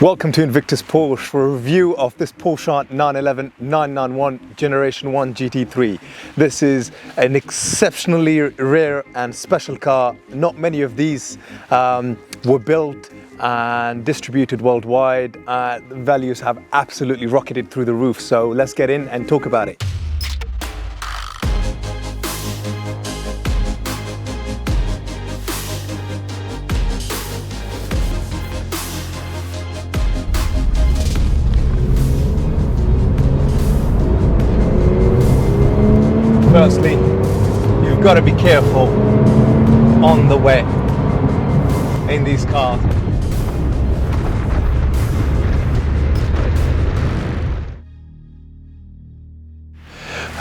Welcome to Invictus Porsche for a review of this Porsche 991 Generation 1 GT3. This is an exceptionally rare and special car. Not many of these were built and distributed worldwide. The values have absolutely rocketed through the roof, so let's get in and talk about it. Firstly, you've got to be careful on the way in these cars.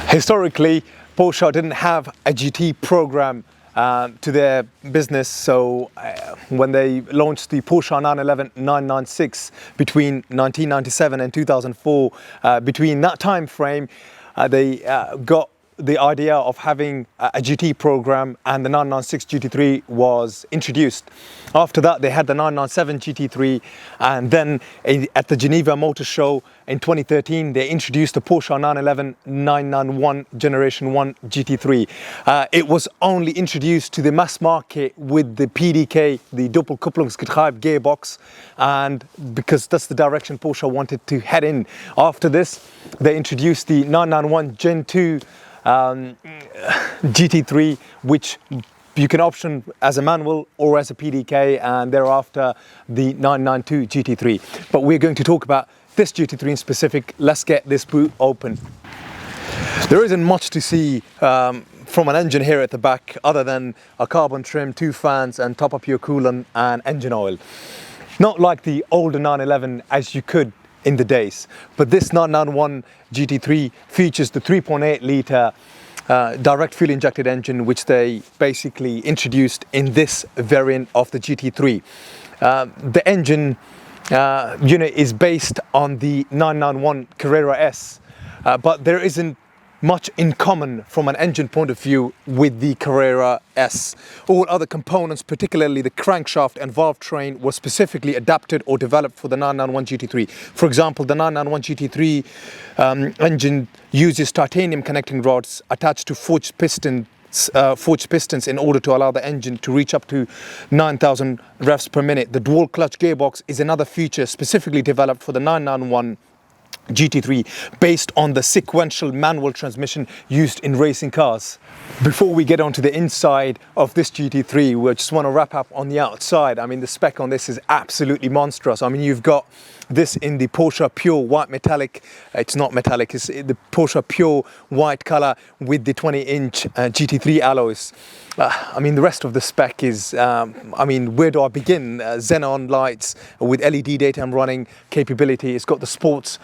Historically, Porsche didn't have a GT program to their business, so when they launched the Porsche 911-996 between 1997 and 2004, between that time frame, they got the idea of having a GT program, and the 996 GT3 was introduced. After that, they had the 997 GT3, and then at the Geneva Motor Show in 2013, they introduced the Porsche 911-991 Generation 1 GT3. It was only introduced to the mass market with the PDK, the Doppelkupplungsgetriebe gearbox, and because that's the direction Porsche wanted to head in. After this, they introduced the 991 Gen 2 GT3, which you can option as a manual or as a PDK, and thereafter the 992 GT3. But we're going to talk about this GT3 in specific. Let's get this boot open. There isn't much to see from an engine here at the back other than a carbon trim, 2 fans, and top up your coolant and engine oil. Not like the older 911 as you could in the days, but this 991 GT3 features the 3.8 litre direct fuel injected engine, which they basically introduced in this variant of the GT3. The engine unit is based on the 991 Carrera S, but there isn't much in common from an engine point of view with the Carrera S. All other components, particularly the crankshaft and valve train, were specifically adapted or developed for the 991 GT3. For example, the 991 GT3 engine uses titanium connecting rods attached to forged pistons in order to allow the engine to reach up to 9,000 revs per minute. The dual clutch gearbox is another feature specifically developed for the 991 GT3 based on the sequential manual transmission used in racing cars. Before we get onto the inside of this GT3, we just want to wrap up on the outside. I mean, the spec on this is absolutely monstrous. I mean, you've got this in the Porsche Pure White Metallic. It's not metallic, it's the Porsche Pure White color with the 20-inch GT3 alloys. I mean, the rest of the spec is, I mean, where do I begin? Xenon lights with LED daytime running capability. It's got the sports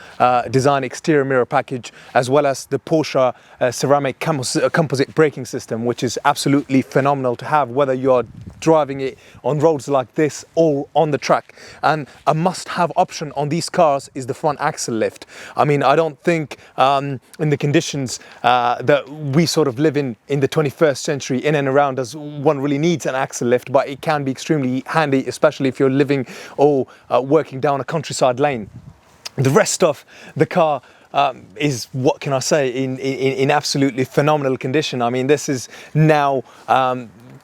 design exterior mirror package, as well as the Porsche ceramic composite braking system, which is absolutely phenomenal to have, whether you're driving it on roads like this or on the track. And a must-have option on these cars is the front axle lift. I mean, I don't think in the conditions that we sort of live in the 21st century, in and around us, one really needs an axle lift, but it can be extremely handy, especially if you're living or working down a countryside lane. The rest of the car is, what can I say, in absolutely phenomenal condition. I mean, this is now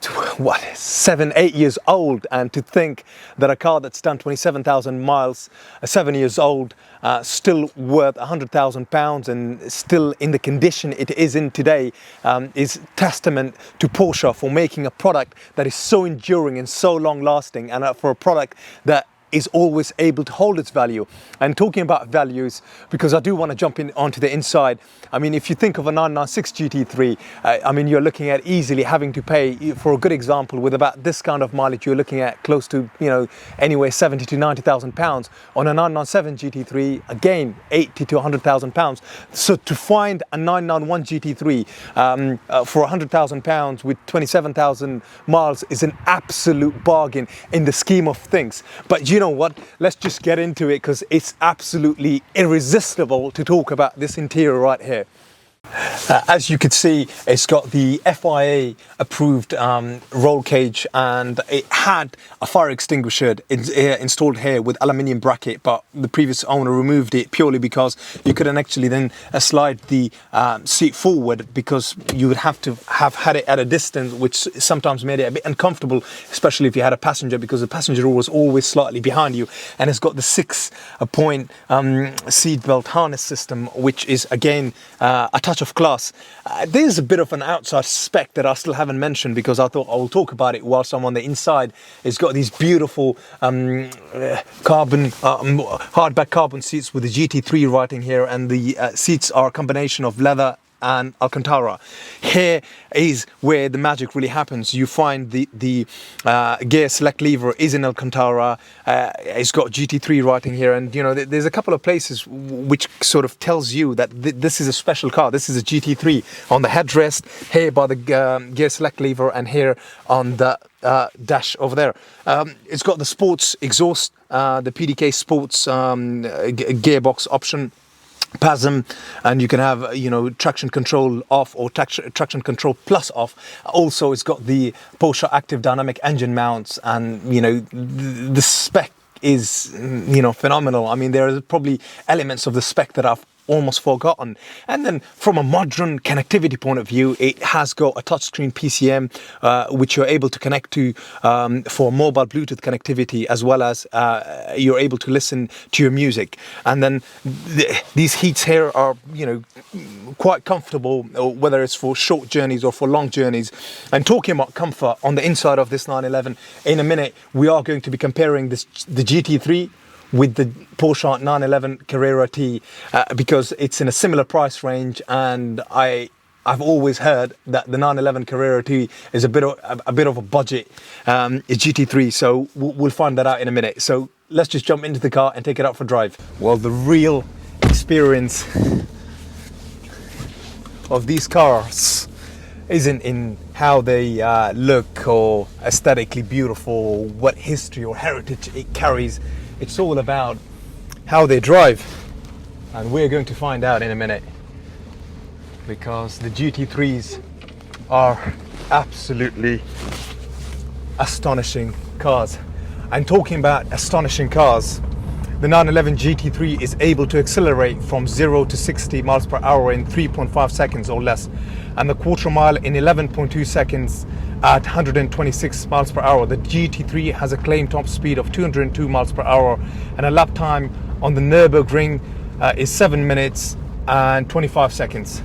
7-8 years old, and to think that a car that's done 27,000 miles, 7 years old, still worth £100,000 and still in the condition it is in today, is testament to Porsche for making a product that is so enduring and so long lasting, and for a product that is always able to hold its value. And talking about values, because I do want to jump in onto the inside, I mean, if you think of a 996 GT3, I mean, you're looking at easily having to pay, for a good example, with about this kind of mileage, you're looking at close to, you know, anywhere 70 to 90,000 pounds. On a 997 GT3, again, 80 to 100,000 pounds. So to find a 991 GT3 for 100,000 pounds with 27,000 miles is an absolute bargain in the scheme of things. But you know what, let's just get into it, because it's absolutely irresistible to talk about this interior right here. As you could see, it's got the FIA approved roll cage, and it had a fire extinguisher installed here with aluminium bracket, but the previous owner removed it purely because you couldn't actually then slide the seat forward, because you would have to have had it at a distance, which sometimes made it a bit uncomfortable, especially if you had a passenger, because the passenger was always slightly behind you. And it's got the 6-point seat belt harness system, which is again a touch of class. There's a bit of an outside spec that I still haven't mentioned, because I thought I will talk about it whilst I'm on the inside. It's got these beautiful hardback carbon seats with the GT3 writing here, and the seats are a combination of leather and Alcantara. Here is where the magic really happens. You find the gear select lever is in Alcantara. It's got GT3 writing here, and you know, there's a couple of places which sort of tells you that this is a special car. This is a GT3 on the headrest, here by the gear select lever, and here on the dash over there. It's got the sports exhaust, the PDK sports gearbox option, PASM, and you can have, you know, traction control off or traction control plus off. Also, it's got the Porsche active dynamic engine mounts, and you know, the spec is, you know, phenomenal. I mean, there are probably elements of the spec that I've almost forgotten. And then from a modern connectivity point of view, it has got a touchscreen PCM which you're able to connect to for mobile Bluetooth connectivity, as well as you're able to listen to your music. And then these heats here are, you know, quite comfortable, whether it's for short journeys or for long journeys. And talking about comfort on the inside of this 911, in a minute we are going to be comparing the GT3 with the Porsche 911 Carrera T, because it's in a similar price range, and I've always heard that the 911 Carrera T is a bit of a budget GT3, so we'll find that out in a minute. So let's just jump into the car and take it out for a drive. Well, the real experience of these cars isn't in how they look or aesthetically beautiful, what history or heritage it carries. It's all about how they drive, and we're going to find out in a minute, because the GT3s are absolutely astonishing cars. And talking about astonishing cars, the 911 GT3 is able to accelerate from 0 to 60 miles per hour in 3.5 seconds or less, and the quarter mile in 11.2 seconds at 126 miles per hour. The GT3 has a claimed top speed of 202 miles per hour, and a lap time on the Nürburgring is 7 minutes and 25 seconds.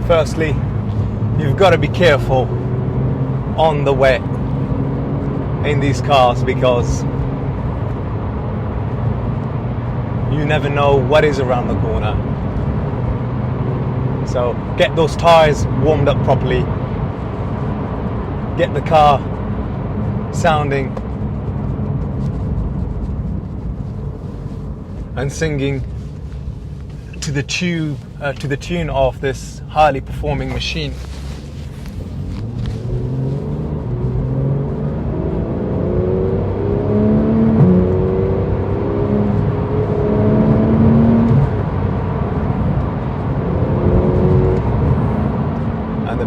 Firstly, you've got to be careful on the wet in these cars, because you never know what is around the corner. So get those tires warmed up properly, get the car sounding and singing to the tune of this highly performing machine.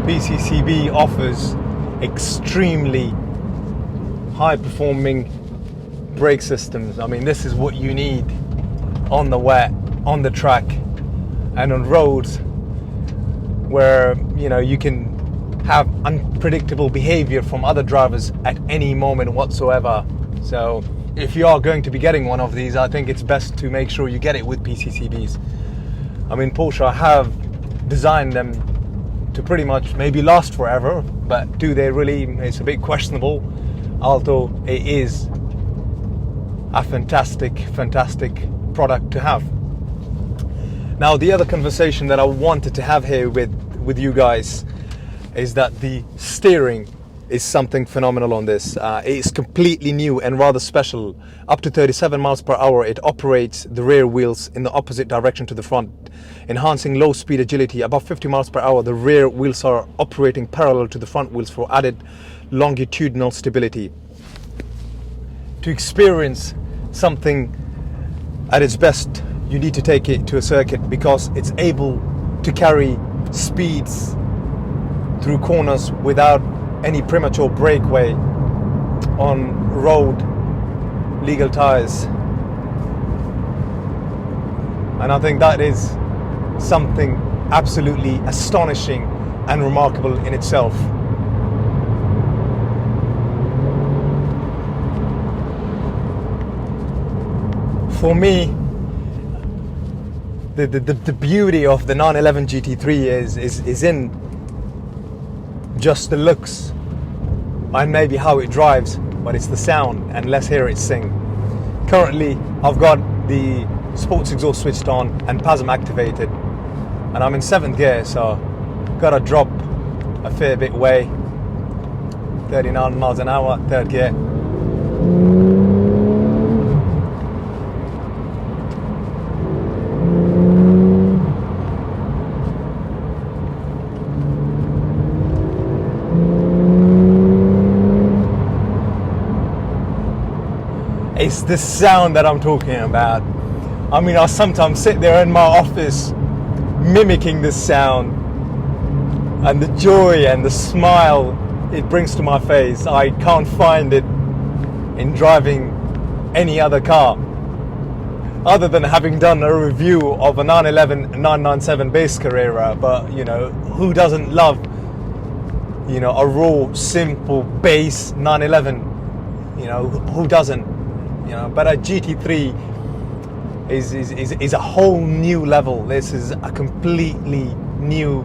PCCB offers extremely high performing brake systems. I mean, this is what you need on the wet, on the track, and on roads where, you know, you can have unpredictable behavior from other drivers at any moment whatsoever. So if you are going to be getting one of these, I think it's best to make sure you get it with PCCBs. I mean, Porsche have designed them to pretty much maybe last forever, but do they really? It's a bit questionable, although it is a fantastic product to have. Now, the other conversation that I wanted to have here with you guys is that the steering is something phenomenal on this. It's completely new and rather special. Up to 37 miles per hour, it operates the rear wheels in the opposite direction to the front, enhancing low speed agility. Above 50 miles per hour, the rear wheels are operating parallel to the front wheels for added longitudinal stability. to experience something at its best, you need to take it to a circuit, because it's able to carry speeds through corners without any premature breakaway on road legal tires. And I think that is something absolutely astonishing and remarkable in itself. For me, the beauty of the 911 GT3 is in just the looks and maybe how it drives, but it's the sound, and let's hear it sing. Currently, I've got the sports exhaust switched on and PASM activated, and I'm in 7th gear, so gotta drop a fair bit way. 39 miles an hour, 3rd gear. It's the sound that I'm talking about. I mean, I sometimes sit there in my office mimicking this sound, and the joy and the smile it brings to my face, I can't find it in driving any other car, other than having done a review of a 911 997 base Carrera. But you know, who doesn't love, you know, a raw, simple base 911? You know, who doesn't? You know, but a GT3 is a whole new level. This is a completely new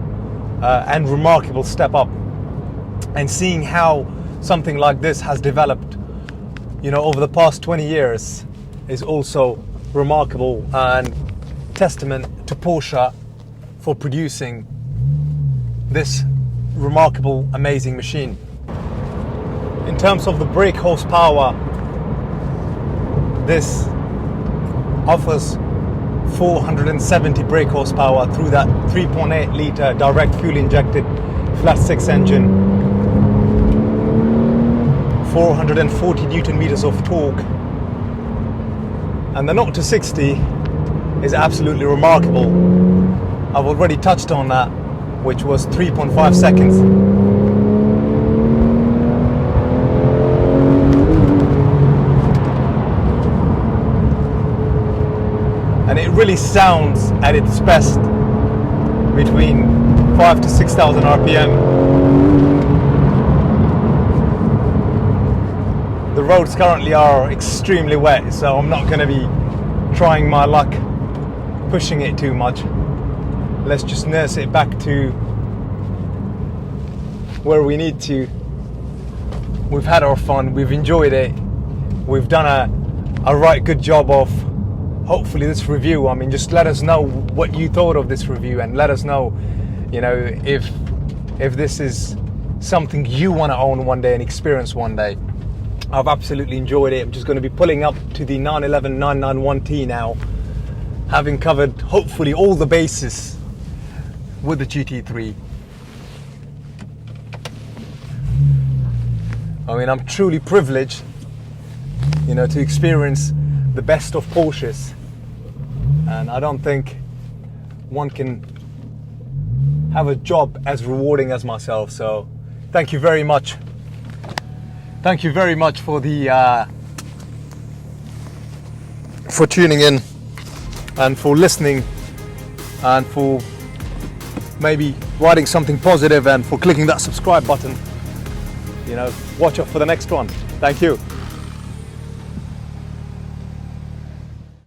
and remarkable step up. And seeing how something like this has developed, you know, over the past 20 years is also remarkable, and testament to Porsche for producing this remarkable, amazing machine. In terms of the brake horsepower, this offers 470 brake horsepower through that 3.8 litre direct fuel injected flat 6 engine, 440 Newton meters of torque, and the 0 to 60 is absolutely remarkable. I've already touched on that, which was 3.5 seconds. And it really sounds at its best between 5,000 to 6,000 RPM. The roads currently are extremely wet, so I'm not going to be trying my luck pushing it too much. Let's just nurse it back to where we need to. We've had our fun, we've enjoyed it, we've done a right good job of hopefully this review. I mean, just let us know what you thought of this review, and let us know, you know, if this is something you want to own one day and experience one day. I've absolutely enjoyed it. I'm just going to be pulling up to the 911 991T now, having covered hopefully all the bases with the GT3. I mean, I'm truly privileged, you know, to experience the best of Porsches, and I don't think one can have a job as rewarding as myself. So thank you very much. Thank you very much for the for tuning in, and for listening, and for maybe writing something positive, and for clicking that subscribe button. You know, watch out for the next one. Thank you.